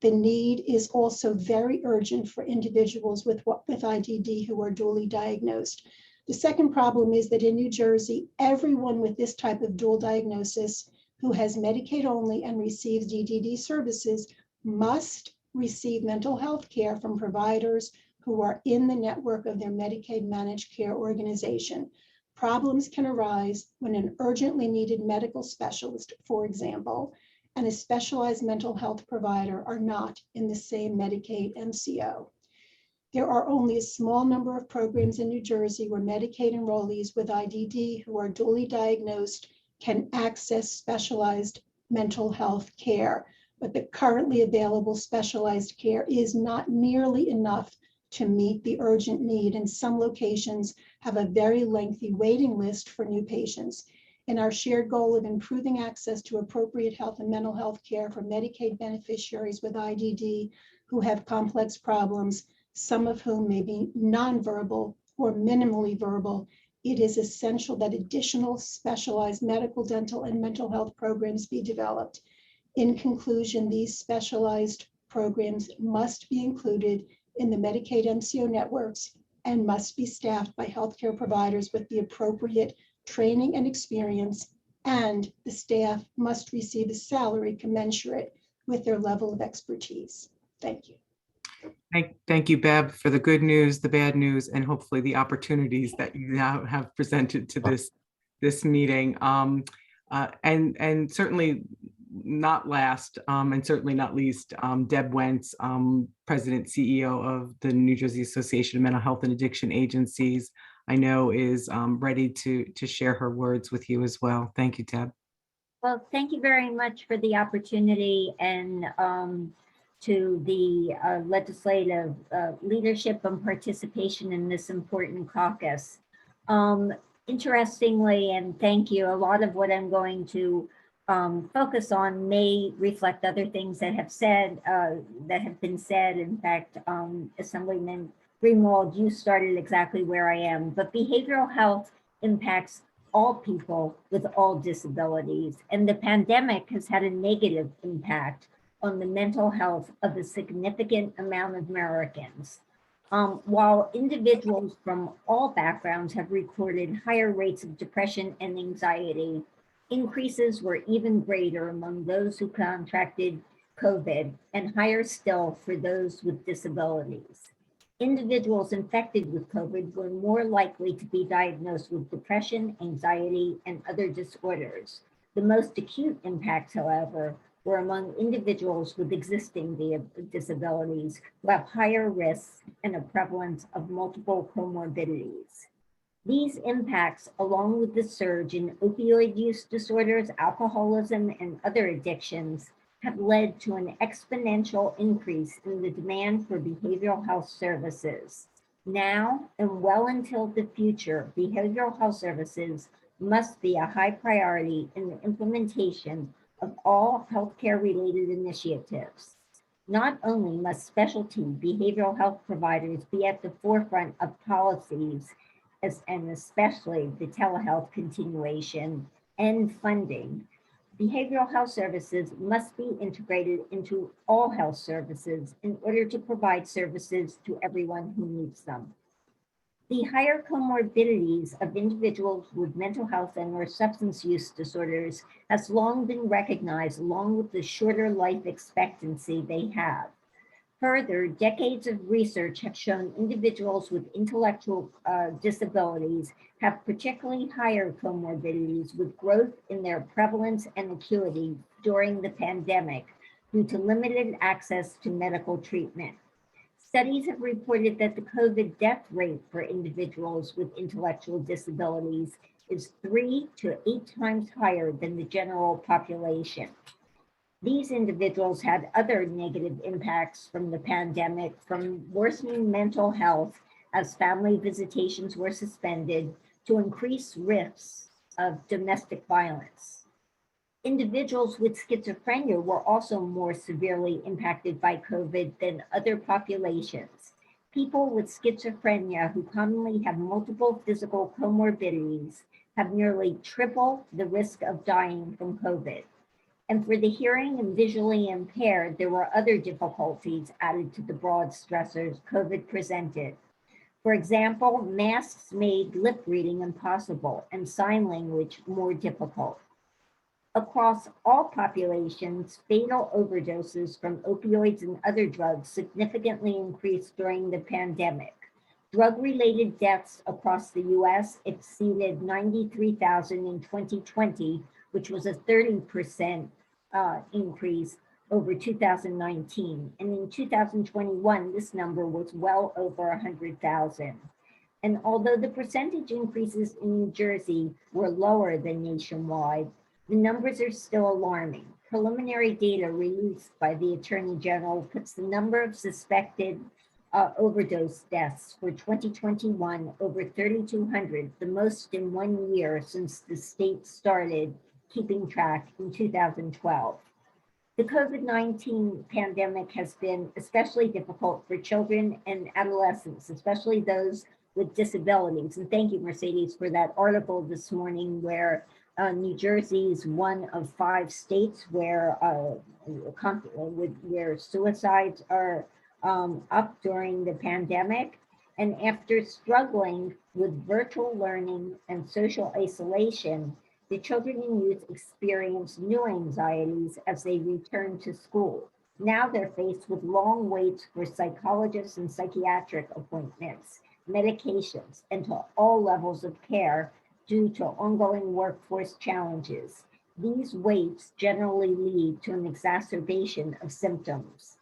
the need is also very urgent for individuals with IDD who are dually diagnosed. The second problem is that in New Jersey, everyone with this type of dual diagnosis who has Medicaid only and receives DDD services must receive mental health care from providers who are in the network of their Medicaid managed care organization. Problems can arise when an urgently needed medical specialist, for example, and a specialized mental health provider are not in the same Medicaid MCO. There are only a small number of programs in New Jersey where Medicaid enrollees with IDD who are dually diagnosed can access specialized mental health care, but the currently available specialized care is not nearly enough to meet the urgent need, and some locations have a very lengthy waiting list for new patients. In our shared goal of improving access to appropriate health and mental health care for Medicaid beneficiaries with IDD who have complex problems, some of whom may be nonverbal or minimally verbal, it is essential that additional specialized medical, dental, and mental health programs be developed. In conclusion, these specialized programs must be included in the Medicaid MCO networks and must be staffed by healthcare providers with the appropriate training and experience, and the staff must receive a salary commensurate with their level of expertise. Thank you. Thank you, Bev, for the good news, the bad news, and hopefully the opportunities that you now have presented to this meeting. And certainly not last, and certainly not least, Deb Wentz, President CEO of the New Jersey Association of Mental Health and Addiction Agencies, I know is ready to share her words with you as well. Thank you, Deb. Well, thank you very much for the opportunity, and to the legislative leadership and participation in this important caucus. Interestingly, and thank you, a lot of what I'm going to focus on may reflect other things that have been said. In fact, Assemblyman Greenwald, you started exactly where I am, but behavioral health impacts all people with all disabilities, and the pandemic has had a negative impact on the mental health of a significant amount of Americans. While individuals from all backgrounds have recorded higher rates of depression and anxiety, increases were even greater among those who contracted COVID and higher still for those with disabilities. Individuals infected with COVID were more likely to be diagnosed with depression, anxiety, and other disorders. The most acute impacts, however, were among individuals with existing disabilities who have higher risks and a prevalence of multiple comorbidities. These impacts, along with the surge in opioid use disorders, alcoholism, and other addictions, have led to an exponential increase in the demand for behavioral health services. Now and well until the future, behavioral health services must be a high priority in the implementation of all healthcare-related initiatives. Not only must specialty behavioral health providers be at the forefront of policies, and especially the telehealth continuation and funding, behavioral health services must be integrated into all health services in order to provide services to everyone who needs them. The higher comorbidities of individuals with mental health and or substance use disorders has long been recognized along with the shorter life expectancy they have. Further, decades of research have shown individuals with intellectual disabilities have particularly higher comorbidities with growth in their prevalence and acuity during the pandemic due to limited access to medical treatment. Studies have reported that the COVID death rate for individuals with intellectual disabilities is 3 to 8 times higher than the general population. These individuals had other negative impacts from the pandemic, from worsening mental health as family visitations were suspended to increased risks of domestic violence. Individuals with schizophrenia were also more severely impacted by COVID than other populations. People with schizophrenia who commonly have multiple physical comorbidities have nearly triple the risk of dying from COVID. And for the hearing and visually impaired, there were other difficulties added to the broad stressors COVID presented. For example, masks made lip reading impossible and sign language more difficult. Across all populations, fatal overdoses from opioids and other drugs significantly increased during the pandemic. Drug-related deaths across the US exceeded 93,000 in 2020, which was a 30% increase over 2019. And in 2021, this number was well over 100,000. And although the percentage increases in New Jersey were lower than nationwide, the numbers are still alarming. Preliminary data released by the Attorney General puts the number of suspected overdose deaths for 2021 over 3,200, the most in 1 year since the state started keeping track in 2012. The COVID-19 pandemic has been especially difficult for children and adolescents, especially those with disabilities. And thank you, Mercedes, for that article this morning where New Jersey is one of 5 states where suicides are up during the pandemic. And after struggling with virtual learning and social isolation, the children and youth experience new anxieties as they return to school. Now they're faced with long waits for psychologists and psychiatric appointments, medications, and to all levels of care due to ongoing workforce challenges. These waits generally lead to an exacerbation of symptoms.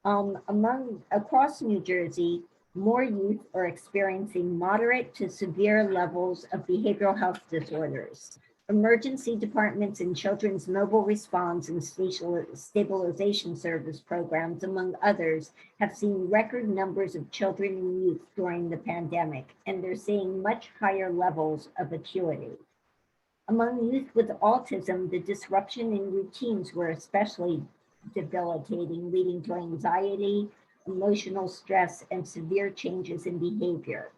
Across New Jersey, more youth are experiencing moderate to severe levels of behavioral health disorders. Emergency departments and children's mobile response and stabilization service programs, among others, have seen record numbers of children and youth during the pandemic, and they're seeing much higher levels of acuity. Among youth with autism, the disruption in routines were especially debilitating, leading to anxiety, emotional stress, and severe changes in behavior.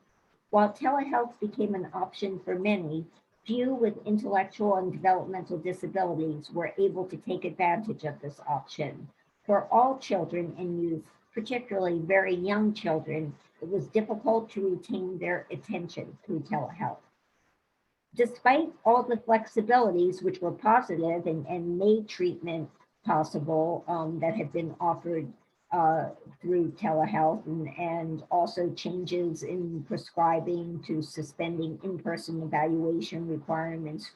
While telehealth became an option for many, few with intellectual and developmental disabilities were able to take advantage of this option. For all children and youth, particularly very young children, it was difficult to retain their attention through telehealth. Despite all the flexibilities which were positive and made treatment possible that had been offered through telehealth and also changes in prescribing to suspending in-person evaluation requirements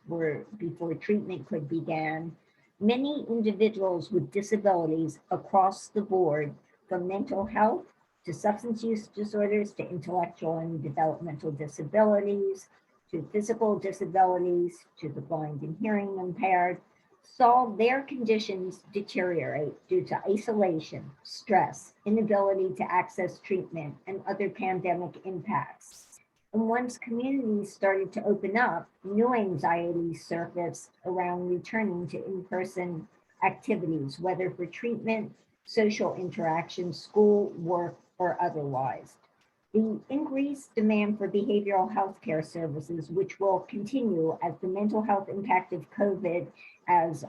before treatment could begin, many individuals with disabilities across the board, from mental health to substance use disorders to intellectual and developmental disabilities to physical disabilities to the blind and hearing impaired, saw their conditions deteriorate due to isolation, stress, inability to access treatment, and other pandemic impacts. And once communities started to open up, new anxieties surfaced around returning to in-person activities, whether for treatment, social interaction, school, work, or otherwise. The increased demand for behavioral health care services, which will continue as the mental health impact of COVID, as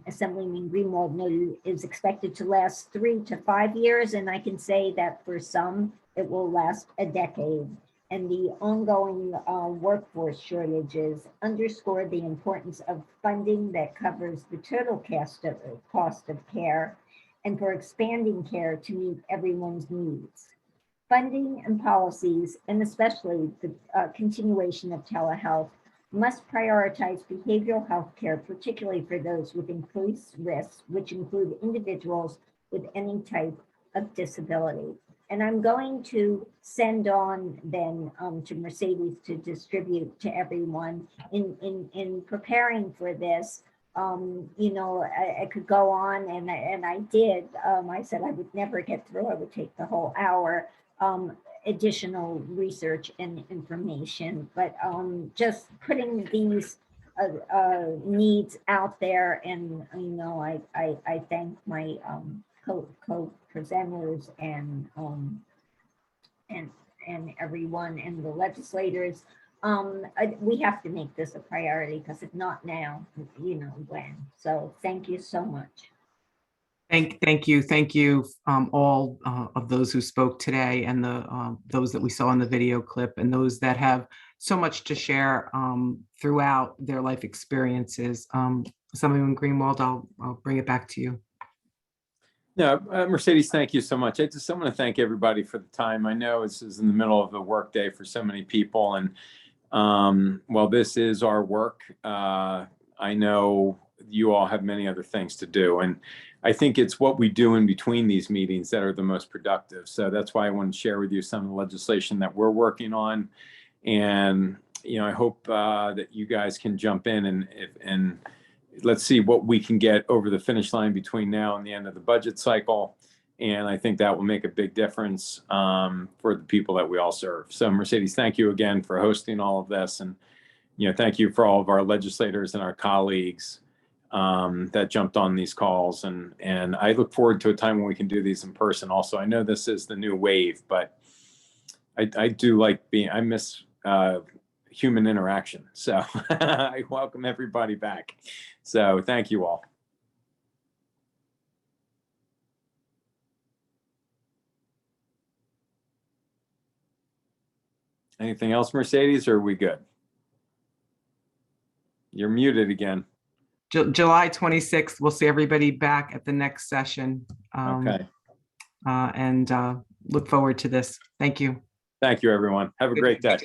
Assemblyman Greenwald noted, is expected to last 3 to 5 years. And I can say that for some, it will last a decade. and the ongoing workforce shortages underscore the importance of funding that covers the total cost of care and for expanding care to meet everyone's needs. Funding and policies, and especially the continuation of telehealth, must prioritize behavioral health care, particularly for those with increased risks, which include individuals with any type of disability. And I'm going to send on then to Mercedes to distribute to everyone in preparing for this. You know, I could go on, and I did. I said I would never get through. I would take the whole hour. Additional research and information, but just putting these needs out there, and you know, I thank my co-presenters and everyone and the legislators. We have to make this a priority, because if not now, you know when. So thank you so much. Thank you, all of those who spoke today, and those that we saw in the video clip, and those that have so much to share throughout their life experiences. Assemblyman Greenwald, I'll bring it back to you. No, Mercedes, thank you so much. I just want to thank everybody for the time. I know this is in the middle of the workday for so many people, and while this is our work, I know you all have many other things to do, and I think it's what we do in between these meetings that are the most productive. So that's why I want to share with you some of the legislation that we're working on. And, you know, I hope that you guys can jump in and let's see what we can get over the finish line between now and the end of the budget cycle. And I think that will make a big difference for the people that we all serve. So Mercedes, thank you again for hosting all of this. And, you know, thank you for all of our legislators and our colleagues that jumped on these calls, and I look forward to a time when we can do these in person. Also, I know this is the new wave, but I do like I miss human interaction. So I welcome everybody back. So thank you all. Anything else, Mercedes, or are we good? You're muted again. July 26th, we'll see everybody back at the next session. Okay. And look forward to this. Thank you. Thank you, everyone. Have a great day.